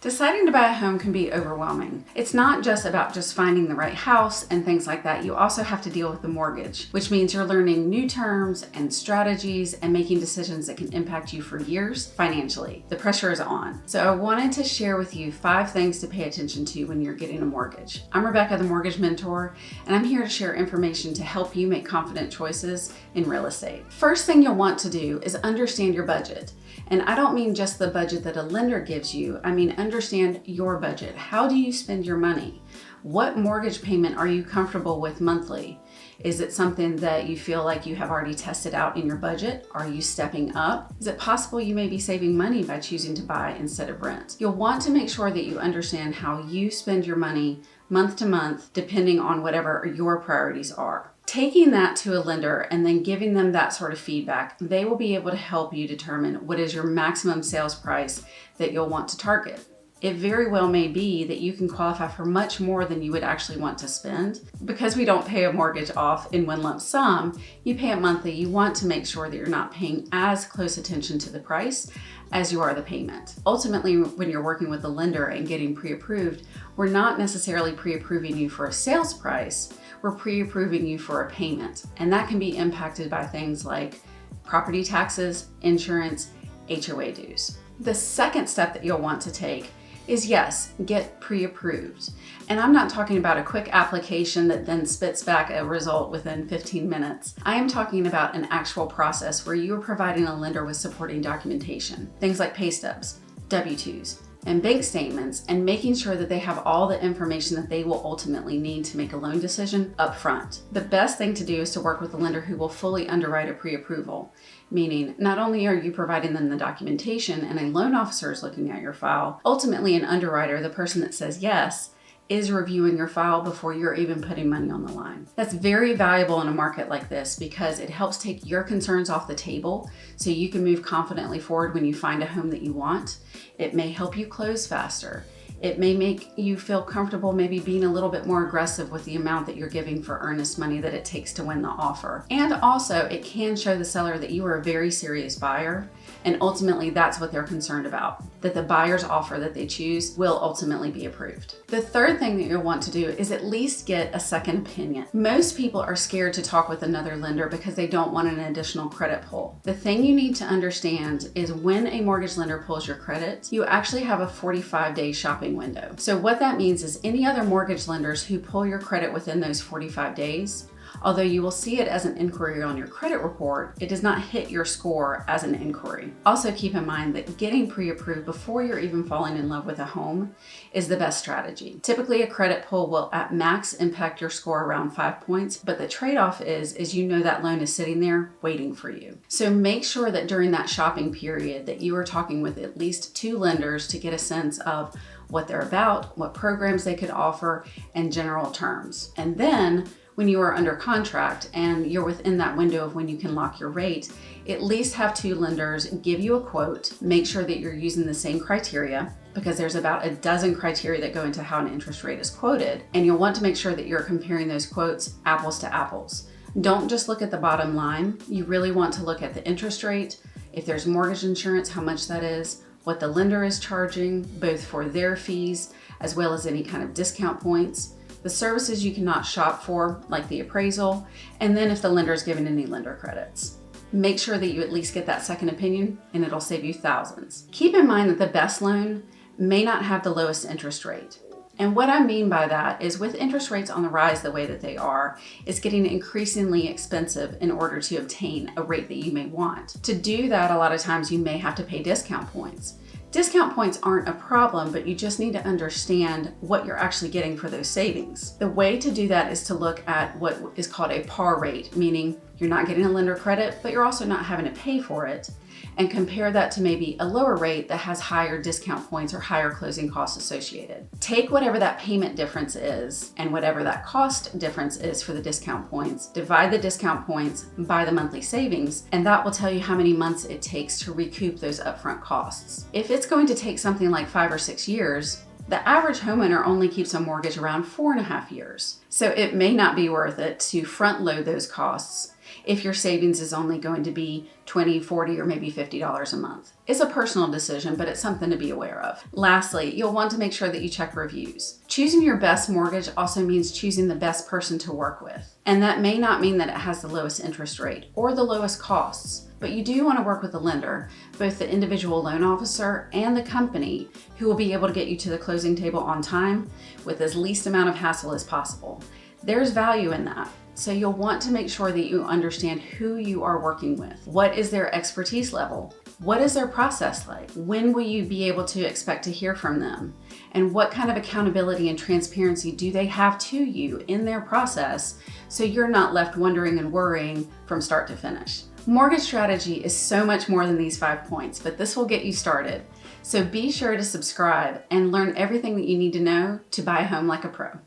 Deciding to buy a home can be overwhelming. It's not just about just finding the right house and things like that. You also have to deal with the mortgage, which means you're learning new terms and strategies and making decisions that can impact you for years financially. The pressure is on. So I wanted to share with you 5 things to pay attention to when you're getting a mortgage. I'm Rebecca, the Mortgage Mentor, and I'm here to share information to help you make confident choices in real estate. First thing you'll want to do is understand your budget. And I don't mean just the budget that a lender gives you. I mean, understand your budget. How do you spend your money? What mortgage payment are you comfortable with monthly? Is it something that you feel like you have already tested out in your budget? Are you stepping up? Is it possible you may be saving money by choosing to buy instead of rent? You'll want to make sure that you understand how you spend your money month to month, depending on whatever your priorities are. Taking that to a lender and then giving them that sort of feedback, they will be able to help you determine what is your maximum sales price that you'll want to target. It very well may be that you can qualify for much more than you would actually want to spend. Because we don't pay a mortgage off in one lump sum, you pay it monthly. You want to make sure that you're not paying as close attention to the price as you are the payment. Ultimately, when you're working with a lender and getting pre-approved, we're not necessarily pre-approving you for a sales price, we're pre-approving you for a payment. And that can be impacted by things like property taxes, insurance, HOA dues. The second step that you'll want to take is, yes, get pre-approved. And I'm not talking about a quick application that then spits back a result within 15 minutes. I am talking about an actual process where you are providing a lender with supporting documentation. Things like pay stubs, W-2s, and bank statements, and making sure that they have all the information that they will ultimately need to make a loan decision up front. The best thing to do is to work with a lender who will fully underwrite a pre-approval, meaning not only are you providing them the documentation and a loan officer is looking at your file, ultimately an underwriter, the person that says yes, is reviewing your file before you're even putting money on the line. That's very valuable in a market like this because it helps take your concerns off the table so you can move confidently forward when you find a home that you want. It may help you close faster. It may make you feel comfortable maybe being a little bit more aggressive with the amount that you're giving for earnest money that it takes to win the offer. And also, it can show the seller that you are a very serious buyer, and ultimately that's what they're concerned about, that the buyer's offer that they choose will ultimately be approved. The third thing that you'll want to do is at least get a second opinion. Most people are scared to talk with another lender because they don't want an additional credit pull. The thing you need to understand is when a mortgage lender pulls your credit, you actually have a 45-day shopping window. So what that means is any other mortgage lenders who pull your credit within those 45 days, although you will see it as an inquiry on your credit report, it does not hit your score as an inquiry. Also keep in mind that getting pre-approved before you're even falling in love with a home is the best strategy. Typically, a credit pull will at max impact your score around 5 points, but the trade-off is you know that loan is sitting there waiting for you. So make sure that during that shopping period that you are talking with at least 2 lenders to get a sense of what they're about, what programs they could offer, and general terms. And then when you are under contract and you're within that window of when you can lock your rate, at least have 2 lenders give you a quote. Make sure that you're using the same criteria because there's about a dozen criteria that go into how an interest rate is quoted. And you'll want to make sure that you're comparing those quotes apples to apples. Don't just look at the bottom line. You really want to look at the interest rate, if there's mortgage insurance, how much that is, what the lender is charging, both for their fees as well as any kind of discount points, the services you cannot shop for, like the appraisal, and then if the lender is giving any lender credits. Make sure that you at least get that second opinion and it'll save you thousands. Keep in mind that the best loan may not have the lowest interest rate. And what I mean by that is with interest rates on the rise the way that they are, it's getting increasingly expensive in order to obtain a rate that you may want. To do that, a lot of times you may have to pay discount points. Discount points aren't a problem, but you just need to understand what you're actually getting for those savings. The way to do that is to look at what is called a par rate, meaning you're not getting a lender credit, but you're also not having to pay for it, and compare that to maybe a lower rate that has higher discount points or higher closing costs associated. Take whatever that payment difference is and whatever that cost difference is for the discount points, divide the discount points by the monthly savings, and that will tell you how many months it takes to recoup those upfront costs. If it's going to take something like 5 or 6 years, the average homeowner only keeps a mortgage around 4.5 years. So it may not be worth it to front load those costs if your savings is only going to be $20, $40, or maybe $50 a month. It's a personal decision, but it's something to be aware of. Lastly, you'll want to make sure that you check reviews. Choosing your best mortgage also means choosing the best person to work with. And that may not mean that it has the lowest interest rate or the lowest costs, but you do want to work with a lender, both the individual loan officer and the company, who will be able to get you to the closing table on time with as least amount of hassle as possible. There's value in that. So you'll want to make sure that you understand who you are working with. What is their expertise level? What is their process like? When will you be able to expect to hear from them? And what kind of accountability and transparency do they have to you in their process, so you're not left wondering and worrying from start to finish? Mortgage strategy is so much more than these 5 points, but this will get you started. So be sure to subscribe and learn everything that you need to know to buy a home like a pro.